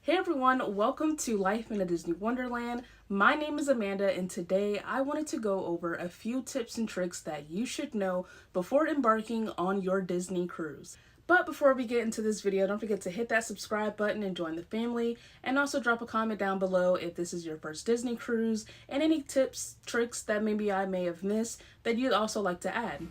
Hey everyone, welcome to Life in a Disney Wonderland. My name is Amanda and today I wanted to go over a few tips and tricks that you should know before embarking on your Disney cruise. But before we get into this video, don't forget to hit that subscribe button and join the family, and also drop a comment down below if this is your first Disney cruise and any tips, tricks that maybe I may have missed that you'd also like to add.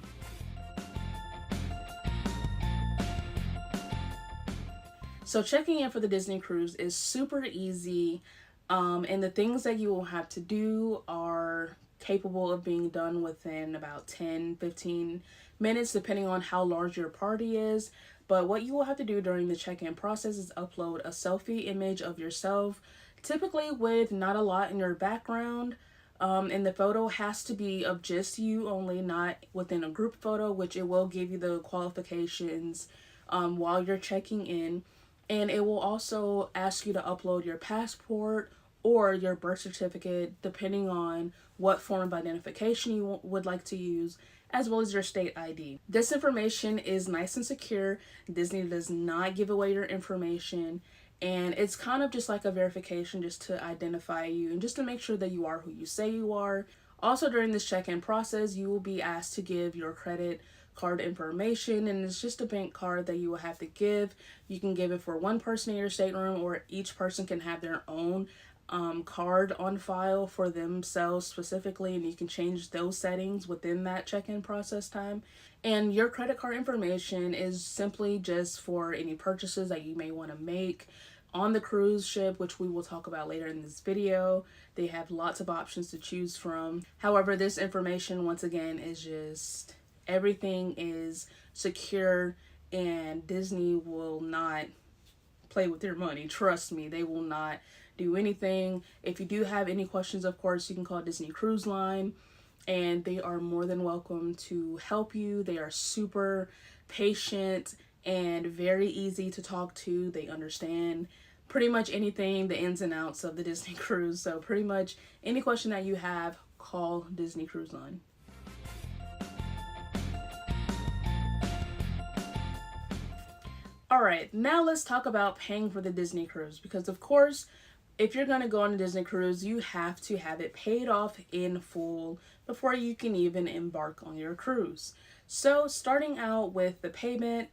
So checking in for the Disney cruise is super easy, and the things that you will have to do are capable of being done within about 10-15 minutes depending on how large your party is. But what you will have to do during the check-in process is upload a selfie image of yourself, typically with not a lot in your background. And the photo has to be of just you only, not within a group photo, which it will give you the qualifications while you're checking in. And it will also ask you to upload your passport or your birth certificate, depending on what form of identification you would like to use, as well as your state ID. This information is nice and secure. Disney does not give away your information, and it's kind of just like a verification just to identify you and just to make sure that you are who you say you are. Also, during this check-in process, you will be asked to give your credit card information, and it's just a bank card that you will have to give. You can give it for one person in your stateroom, or each person can have their own card on file for themselves specifically, and you can change those settings within that check-in process time. And your credit card information is simply just for any purchases that you may want to make on the cruise ship, which we will talk about later in this video. They have lots of options to choose from. However, this information, once again, is just everything is secure, and Disney will not play with your money. Trust me, they will not do anything. If you do have any questions, of course, you can call Disney Cruise Line, and they are more than welcome to help you. They are super patient and very easy to talk to. They understand pretty much anything, the ins and outs of the Disney cruise. So pretty much any question that you have, call Disney Cruise Line. Alright, now let's talk about paying for the Disney cruise, because of course, if you're going to go on a Disney cruise, you have to have it paid off in full before you can even embark on your cruise. So starting out with the payment,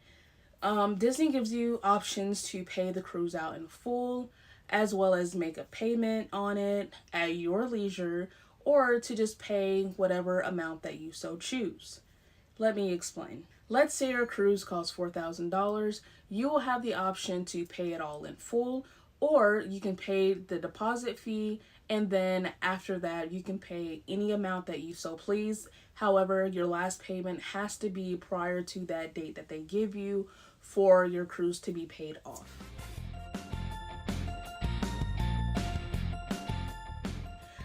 Disney gives you options to pay the cruise out in full, as well as make a payment on it at your leisure, or to just pay whatever amount that you so choose. Let me explain. Let's say your cruise costs $4,000. You will have the option to pay it all in full, or you can pay the deposit fee, and then after that you can pay any amount that you so please. However, your last payment has to be prior to that date that they give you for your cruise to be paid off.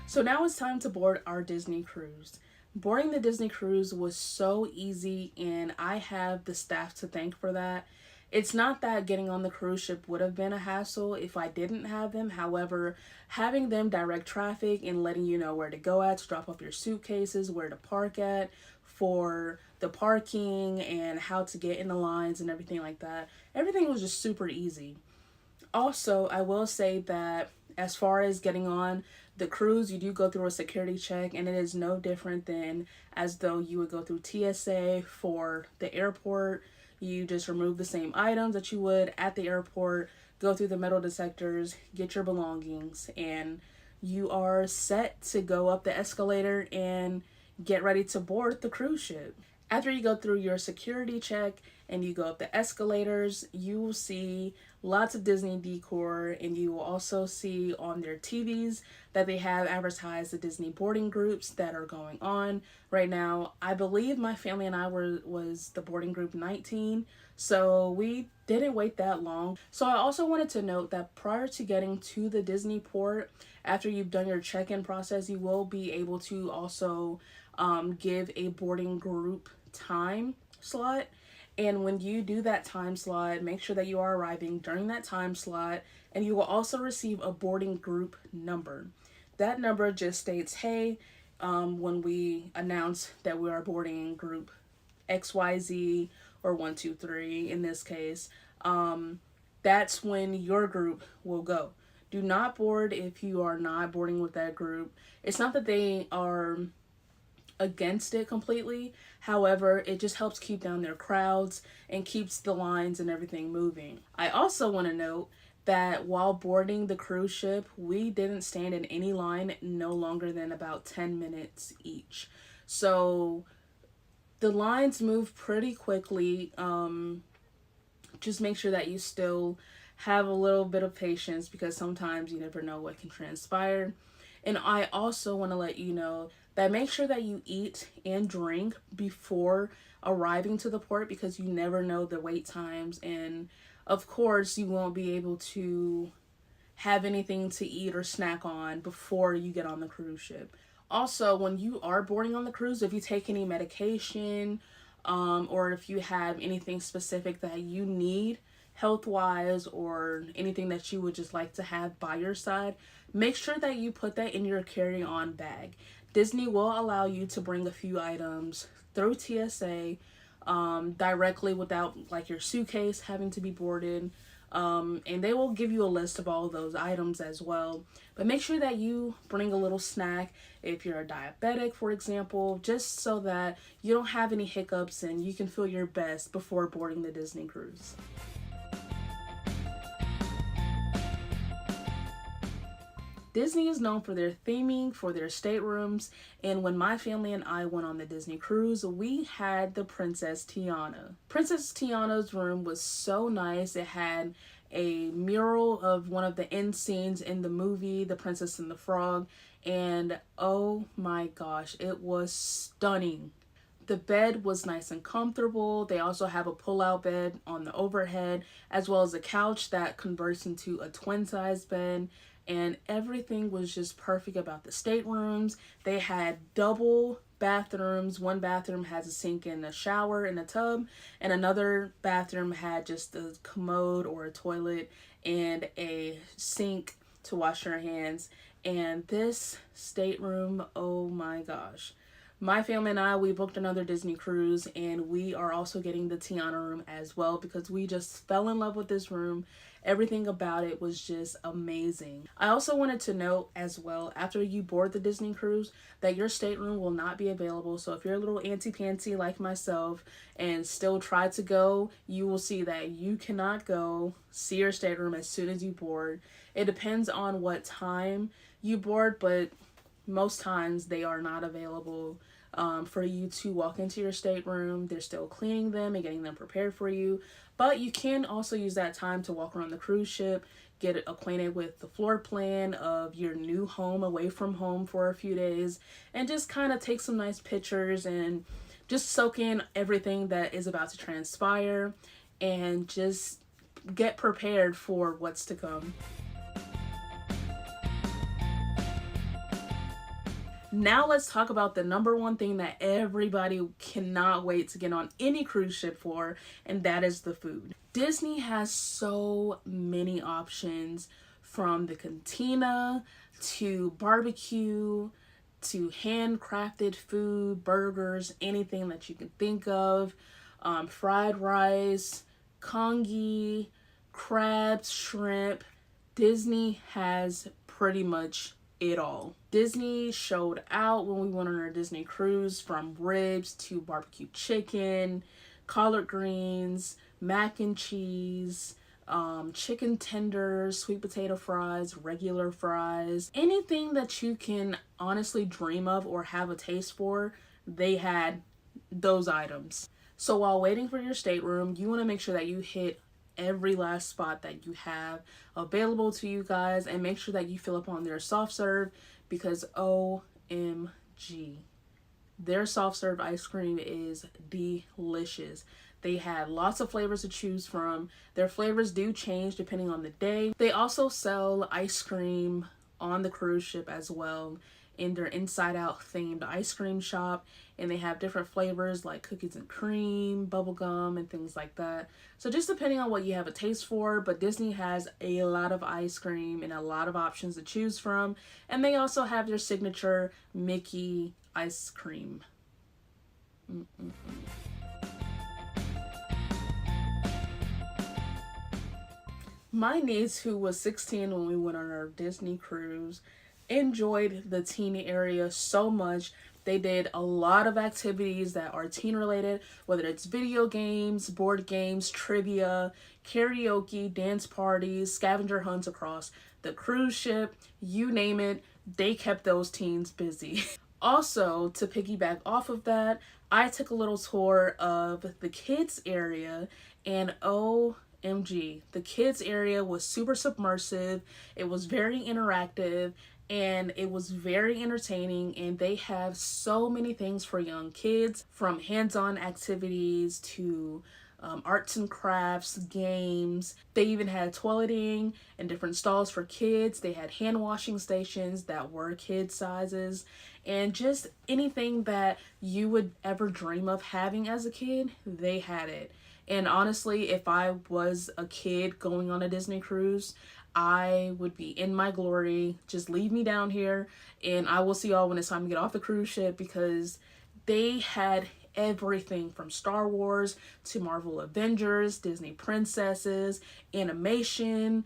So now it's time to board our Disney cruise. Boarding the Disney cruise was so easy, and I have the staff to thank for that. It's not that getting on the cruise ship would have been a hassle if I didn't have them. However, having them direct traffic and letting you know where to go at to drop off your suitcases, where to park at for the parking, and how to get in the lines and everything like that, everything was just super easy. Also, I will say that as far as getting on the cruise, you do go through a security check, and it is no different than as though you would go through TSA for the airport. You just remove the same items that you would at the airport, go through the metal detectors, get your belongings, and you are set to go up the escalator and get ready to board the cruise ship. After you go through your security check and you go up the escalators, you will see lots of Disney decor, and you will also see on their TVs that they have advertised the Disney boarding groups that are going on right now. I believe my family and I was the boarding group 19, so we didn't wait that long. So I also wanted to note that prior to getting to the Disney port, after you've done your check-in process, you will be able to also give a boarding group time slot. And when you do that time slot, make sure that you are arriving during that time slot, and you will also receive a boarding group number. That number just states, hey, when we announce that we are boarding group XYZ or 123 in this case, that's when your group will go. Do not board if you are not boarding with that group. It's not that they are against it completely. However, it just helps keep down their crowds and keeps the lines and everything moving. I also want to note that while boarding the cruise ship, we didn't stand in any line no longer than about 10 minutes each. So the lines move pretty quickly. Just make sure that you still have a little bit of patience because sometimes you never know what can transpire. And I also want to let you know that make sure that you eat and drink before arriving to the port because you never know the wait times. And of course, you won't be able to have anything to eat or snack on before you get on the cruise ship. Also, when you are boarding on the cruise, if you take any medication, or if you have anything specific that you need health wise or anything that you would just like to have by your side, make sure that you put that in your carry-on bag. Disney will allow you to bring a few items through TSA directly without like your suitcase having to be boarded. And they will give you a list of all of those items as well. But make sure that you bring a little snack if you're a diabetic, for example, just so that you don't have any hiccups and you can feel your best before boarding the Disney cruise. Disney is known for their theming, for their staterooms, and when my family and I went on the Disney cruise, we had the Princess Tiana. Princess Tiana's room was so nice. It had a mural of one of the end scenes in the movie, The Princess and the Frog, and oh my gosh, it was stunning. The bed was nice and comfortable. They also have a pull-out bed on the overhead, as well as a couch that converts into a twin-size bed. And everything was just perfect about the staterooms. They had double bathrooms. One bathroom has a sink and a shower and a tub, and another bathroom had just a commode or a toilet and a sink to wash your hands. And this stateroom, oh my gosh. My family and I, we booked another Disney cruise, and we are also getting the Tiana room as well because we just fell in love with this room. Everything about it was just amazing. I also wanted to note as well, after you board the Disney cruise, that your stateroom will not be available. So if you're a little antsy-pantsy like myself and still try to go, you will see that you cannot go see your stateroom as soon as you board. It depends on what time you board, but most times they are not available for you to walk into your stateroom. They're still cleaning them and getting them prepared for you. But you can also use that time to walk around the cruise ship, get acquainted with the floor plan of your new home away from home for a few days, and just kind of take some nice pictures and just soak in everything that is about to transpire and just get prepared for what's to come. Now let's talk about the number one thing that everybody cannot wait to get on any cruise ship for, and that is the food. Disney has so many options, from the cantina to barbecue to handcrafted food, burgers, anything that you can think of, fried rice, congee, crabs, shrimp. Disney has pretty much it all. Disney showed out when we went on our Disney cruise, from ribs to barbecue chicken, collard greens, mac and cheese, chicken tenders, sweet potato fries, regular fries, anything that you can honestly dream of or have a taste for, they had those items. So while waiting for your stateroom, you want to make sure that you hit every last spot that you have available to you guys, and make sure that you fill up on their soft serve, because OMG, their soft serve ice cream is delicious. They had lots of flavors to choose from. Their flavors do change depending on the day. They also sell ice cream on the cruise ship as well in their Inside Out themed ice cream shop, and they have different flavors like cookies and cream, bubblegum, and things like that. So just depending on what you have a taste for, but Disney has a lot of ice cream and a lot of options to choose from, and they also have their signature Mickey ice cream. My niece, who was 16 when we went on our Disney cruise, enjoyed the teen area so much. They did a lot of activities that are teen related, whether it's video games, board games, trivia, karaoke, dance parties, scavenger hunts across the cruise ship, you name it, they kept those teens busy. Also, to piggyback off of that, I took a little tour of the kids area, and OMG, the kids area was super submersive. It was very interactive and it was very entertaining, and they have so many things for young kids, from hands-on activities to arts and crafts, games. They even had toileting and different stalls for kids. They had hand washing stations that were kid sizes, and just anything that you would ever dream of having as a kid, they had it. And honestly, if I was a kid going on a Disney cruise, I would be in my glory. Just leave me down here and I will see y'all when it's time to get off the cruise ship, because they had everything from Star Wars to Marvel Avengers, Disney princesses, animation,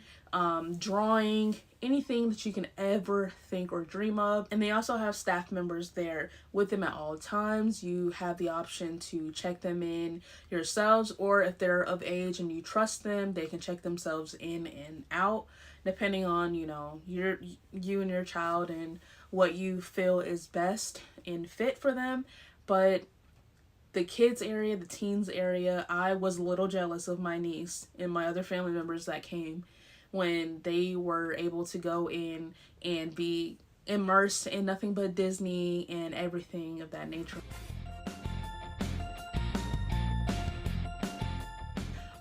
drawing, anything that you can ever think or dream of. And they also have staff members there with them at all times. You have the option to check them in yourselves, or if they're of age and you trust them, they can check themselves in and out, depending on, you and your child and what you feel is best and fit for them. But the kids area, the teens area, I was a little jealous of my niece and my other family members that came when they were able to go in and be immersed in nothing but Disney and everything of that nature.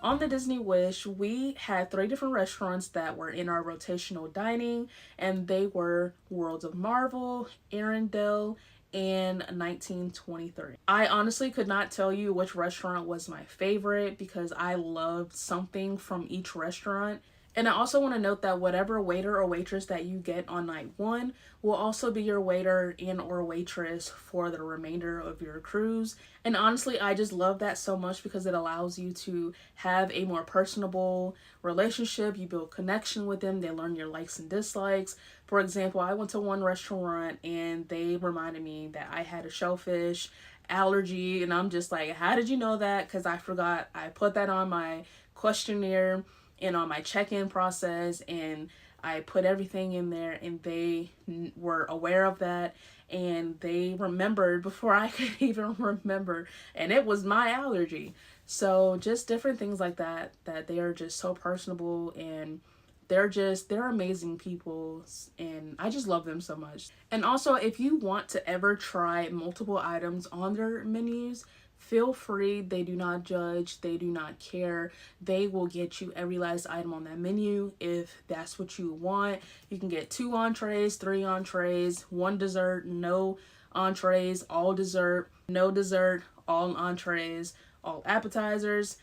On the Disney Wish, we had 3 different restaurants that were in our rotational dining, and they were Worlds of Marvel, Arendelle, and 1923. I honestly could not tell you which restaurant was my favorite because I loved something from each restaurant. And I also want to note that whatever waiter or waitress that you get on night 1 will also be your waiter and or waitress for the remainder of your cruise. And honestly, I just love that so much because it allows you to have a more personable relationship. You build connection with them. They learn your likes and dislikes. For example, I went to one restaurant and they reminded me that I had a shellfish allergy, and I'm just like, how did you know that? Because I forgot I put that on my questionnaire and on my check-in process, and I put everything in there, and they were aware of that, and they remembered before I could even remember, and it was my allergy. So just different things like that they are just so personable, and they're amazing people, and I just love them so much. And also, if you want to ever try multiple items on their menus, feel free. They do not judge. They do not care. They will get you every last item on that menu if that's what you want. You can get 2 entrees, 3 entrees, 1 dessert, no entrees, all dessert, no dessert, all entrees, all appetizers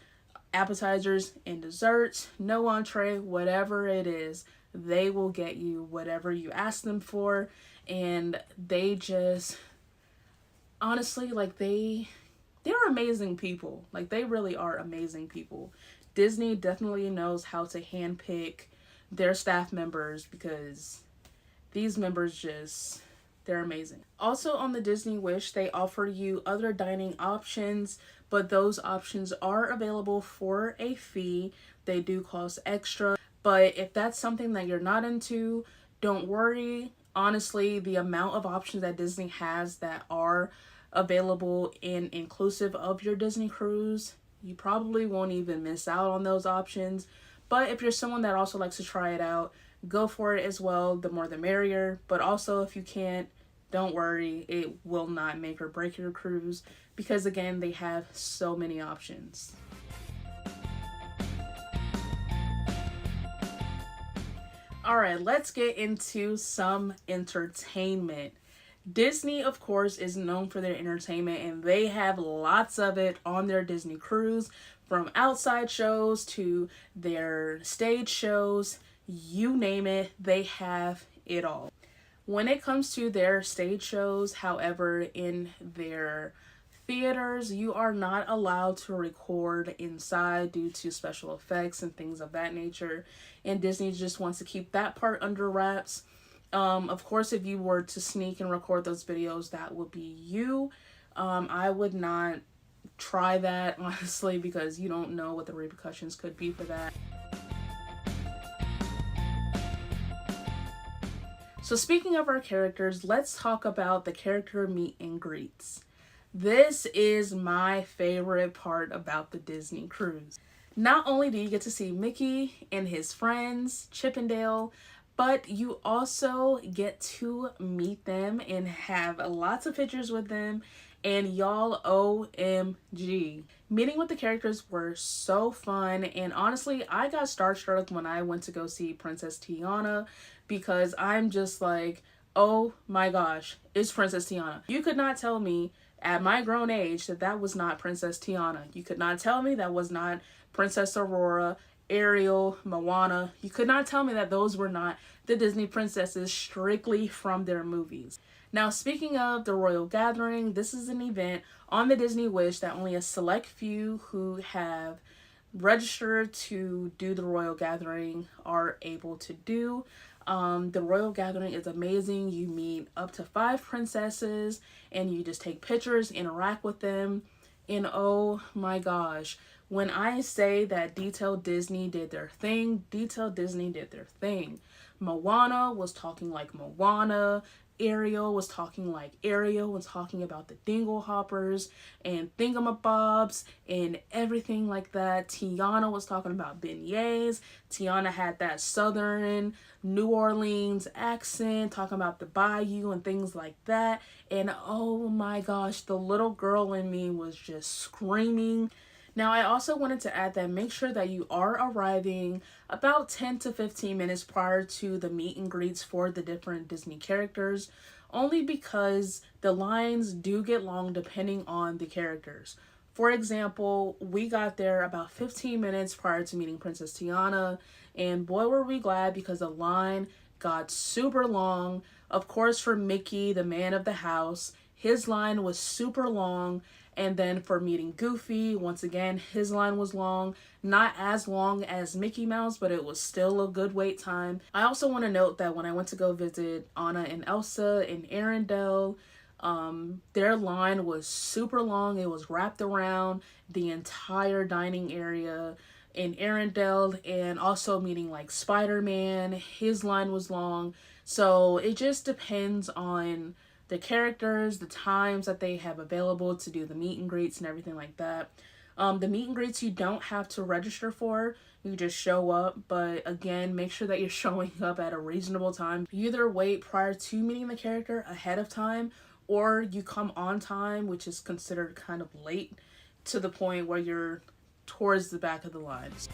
and desserts, no entree, whatever it is. They will get you whatever you ask them for. And they just, honestly, like they're amazing people. Like, they really are amazing people. Disney definitely knows how to handpick their staff members, because these members just, they're amazing. Also on the Disney Wish, they offer you other dining options, but those options are available for a fee. They do cost extra, but if that's something that you're not into, don't worry. Honestly, the amount of options that Disney has that are available and inclusive of your Disney cruise, you probably won't even miss out on those options. But if you're someone that also likes to try it out, go for it as well. The more the merrier. But also, if you can't, don't worry, it will not make or break your cruise, because again, they have so many options. Alright, let's get into some entertainment. Disney, of course, is known for their entertainment, and they have lots of it on their Disney cruise, from outside shows to their stage shows, you name it, they have it all. When it comes to their stage shows, however, in their theaters, you are not allowed to record inside due to special effects and things of that nature. And Disney just wants to keep that part under wraps. Of course, if you were to sneak and record those videos, that would be you. I would not try that, honestly, because you don't know what the repercussions could be for that. So speaking of our characters, let's talk about the character meet and greets. This is my favorite part about the Disney cruise. Not only do you get to see Mickey and his friends, Chip and Dale, but you also get to meet them and have lots of pictures with them. And y'all, OMG. Meeting with the characters were so fun. And honestly, I got starstruck when I went to go see Princess Tiana, because I'm just like, oh my gosh, it's Princess Tiana. You could not tell me at my grown age that that was not Princess Tiana. You could not tell me that was not Princess Aurora, Ariel, Moana. You could not tell me that those were not the Disney princesses strictly from their movies. Now, speaking of the Royal Gathering, this is an event on the Disney Wish that only a select few who have registered to do the Royal Gathering are able to do. The Royal Gathering is amazing. You meet up to 5 princesses and you just take pictures, interact with them. And oh my gosh, when I say that Detail Disney did their thing, Detail Disney did their thing. Moana was talking like Moana. Ariel was talking like Ariel, was talking about the dingle hoppers and thingamabobs and everything like that. Tiana was talking about beignets. Tiana had that southern New Orleans accent, talking about the bayou and things like that. And oh my gosh, the little girl in me was just screaming. Now, I also wanted to add that make sure that you are arriving about 10 to 15 minutes prior to the meet and greets for the different Disney characters, only because the lines do get long depending on the characters. For example, we got there about 15 minutes prior to meeting Princess Tiana, and boy were we glad, because the line got super long. Of course, for Mickey, the man of the house, his line was super long. And then for meeting Goofy, once again, his line was long. Not as long as Mickey Mouse, but it was still a good wait time. I also want to note that when I went to go visit Anna and Elsa in Arendelle, their line was super long. It was wrapped around the entire dining area in Arendelle. And also meeting like Spider-Man, his line was long. So it just depends on the characters, the times that they have available to do the meet and greets and everything like that. The meet and greets you don't have to register for. You just show up. But again, make sure that you're showing up at a reasonable time. You either wait prior to meeting the character ahead of time, or you come on time, which is considered kind of late, to the point where you're towards the back of the lines.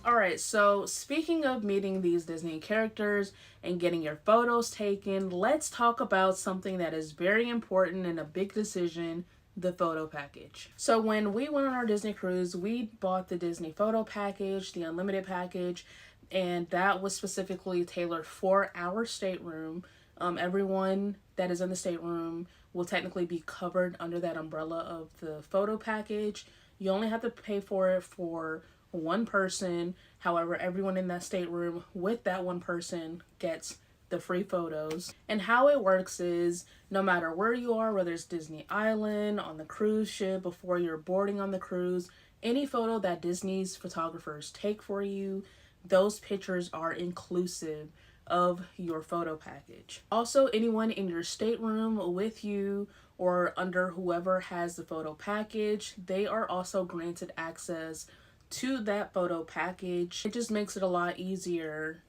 Alright, so speaking of meeting these Disney characters and getting your photos taken, let's talk about something that is very important and a big decision, the photo package. So when we went on our Disney cruise, we bought the Disney photo package, the unlimited package, and that was specifically tailored for our stateroom. Everyone that is in the stateroom will technically be covered under that umbrella of the photo package. You only have to pay for it for one person. However, everyone in that stateroom with that one person gets the free photos. And how it works is, no matter where you are, whether it's Disney Island, on the cruise ship, before you're boarding on the cruise, any photo that Disney's photographers take for you, those pictures are inclusive of your photo package. Also, anyone in your stateroom with you or under whoever has the photo package, they are also granted access to that photo package. It just makes it a lot easier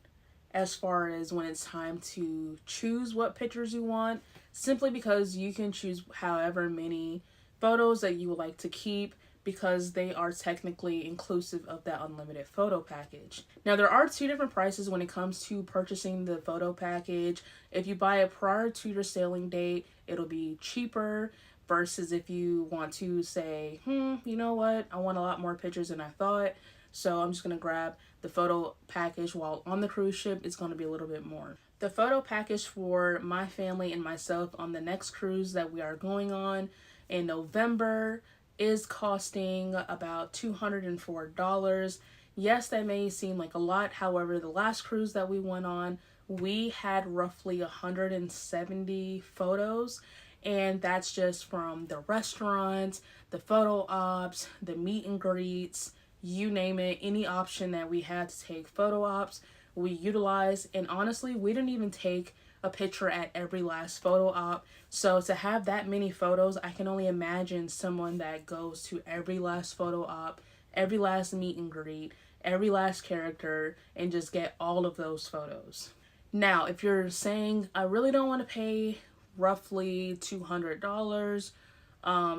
as far as when it's time to choose what pictures you want, simply because you can choose however many photos that you would like to keep, because they are technically inclusive of that unlimited photo package. Now, there are 2 different prices when it comes to purchasing the photo package. If you buy it prior to your sailing date, it'll be cheaper, versus if you want to say, you know what, I want a lot more pictures than I thought, so I'm just going to grab the photo package while on the cruise ship, it's going to be a little bit more. The photo package for my family and myself on the next cruise that we are going on in November is costing about $204. Yes, that may seem like a lot. However, the last cruise that we went on, we had roughly 170 photos, and that's just from the restaurants, the photo ops, the meet and greets, you name it, any option that we had to take photo ops, we utilized. And honestly, we didn't even take a picture at every last photo op. So to have that many photos, I can only imagine someone that goes to every last photo op, every last meet and greet, every last character, and just get all of those photos. Now, if you're saying, I really don't want to pay roughly $200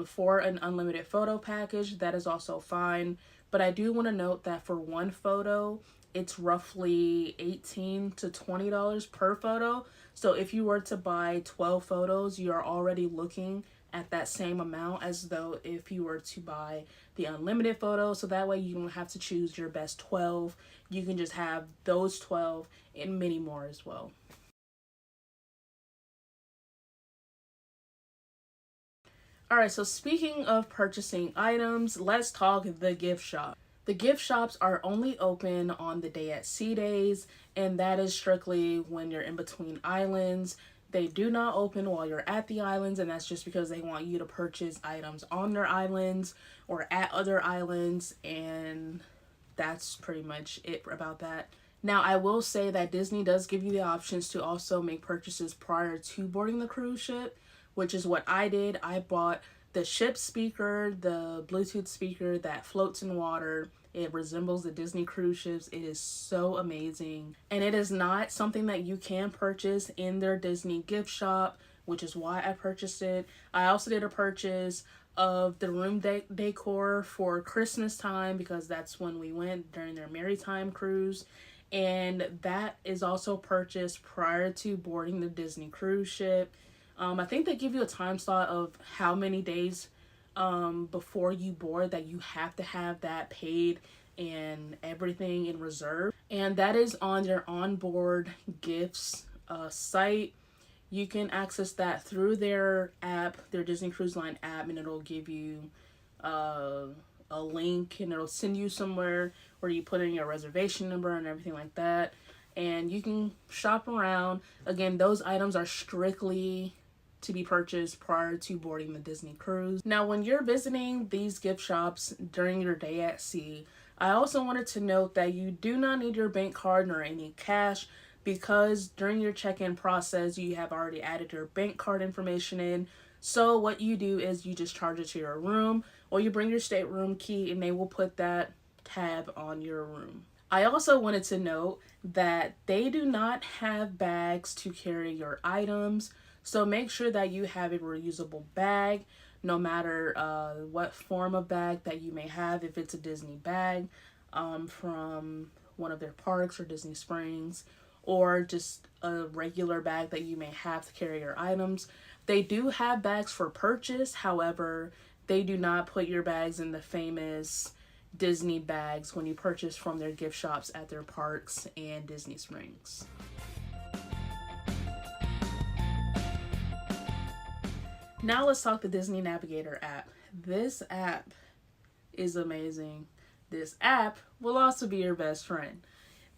for an unlimited photo package, that is also fine. But I do want to note that for one photo, it's roughly $18 to $20 per photo. So if you were to buy 12 photos, you're already looking at that same amount as though if you were to buy the unlimited photo. So that way you don't have to choose your best 12. You can just have those 12 and many more as well. Alright, so speaking of purchasing items, let's talk the gift shop. The gift shops are only open on the day at sea days, and that is strictly when you're in between islands. They do not open while you're at the islands, and that's just because they want you to purchase items on their islands or at other islands, and that's pretty much it about that. Now, I will say that Disney does give you the options to also make purchases prior to boarding the cruise ship, which is what I did. I bought the ship speaker, the Bluetooth speaker that floats in water. It resembles the Disney cruise ships. It is so amazing. And it is not something that you can purchase in their Disney gift shop, which is why I purchased it. I also did a purchase of the room decor for Christmas time because that's when we went during their Maritime cruise. And that is also purchased prior to boarding the Disney cruise ship. I think they give you a time slot of how many days before you board that you have to have that paid and everything in reserve. And that is on their onboard gifts site. You can access that through their app, their Disney Cruise Line app, and it'll give you a link and it'll send you somewhere where you put in your reservation number and everything like that. And you can shop around. Again, those items are strictly to be purchased prior to boarding the Disney cruise. Now, when you're visiting these gift shops during your day at sea, I also wanted to note that you do not need your bank card nor any cash because during your check-in process, you have already added your bank card information in. So what you do is you just charge it to your room or you bring your stateroom key and they will put that tab on your room. I also wanted to note that they do not have bags to carry your items. So make sure that you have a reusable bag, no matter what form of bag that you may have. If it's a Disney bag from one of their parks or Disney Springs, or just a regular bag that you may have to carry your items. They do have bags for purchase. However, they do not put your bags in the famous Disney bags when you purchase from their gift shops at their parks and Disney Springs. Now let's talk the Disney Navigator app. This app is amazing. This app will also be your best friend.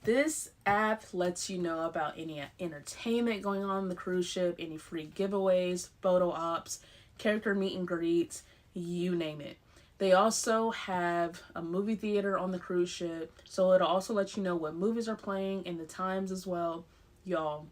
This app lets you know about any entertainment going on the cruise ship, any free giveaways, photo ops, character meet and greets, you name it. They also have a movie theater on the cruise ship, so it'll also let you know what movies are playing and the times as well. Y'all,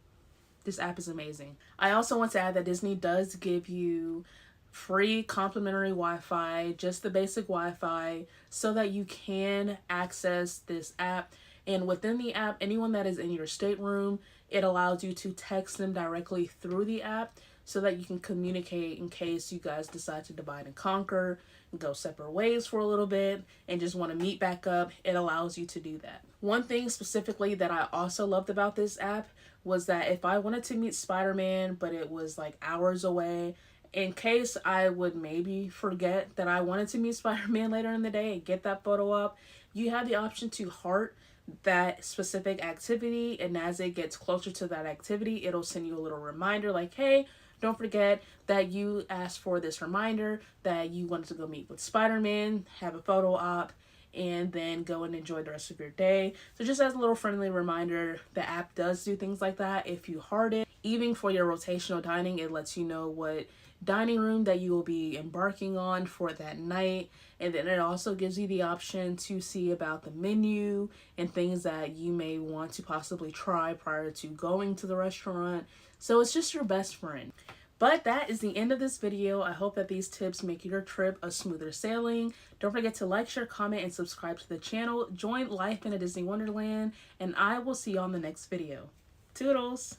this app is amazing. I also want to add that Disney does give you free complimentary Wi-Fi, just the basic Wi-Fi, so that you can access this app. And within the app, anyone that is in your stateroom, it allows you to text them directly through the app so that you can communicate in case you guys decide to divide and conquer and go separate ways for a little bit and just want to meet back up. It allows you to do that. One thing specifically that I also loved about this app was that if I wanted to meet Spider-Man, but it was like hours away, in case I would maybe forget that I wanted to meet Spider-Man later in the day and get that photo up, you have the option to heart that specific activity, and as it gets closer to that activity, it'll send you a little reminder like, hey, don't forget that you asked for this reminder that you wanted to go meet with Spider-Man, have a photo op, and then go and enjoy the rest of your day. So just as a little friendly reminder, the app does do things like that. If you heart it, even for your rotational dining, it lets you know what dining room that you will be embarking on for that night. And then it also gives you the option to see about the menu and things that you may want to possibly try prior to going to the restaurant. So it's just your best friend. But that is the end of this video. I hope that these tips make your trip a smoother sailing. Don't forget to like, share, comment, and subscribe to the channel. Join Life in a Disney Wonderland, and I will see you on the next video. Toodles!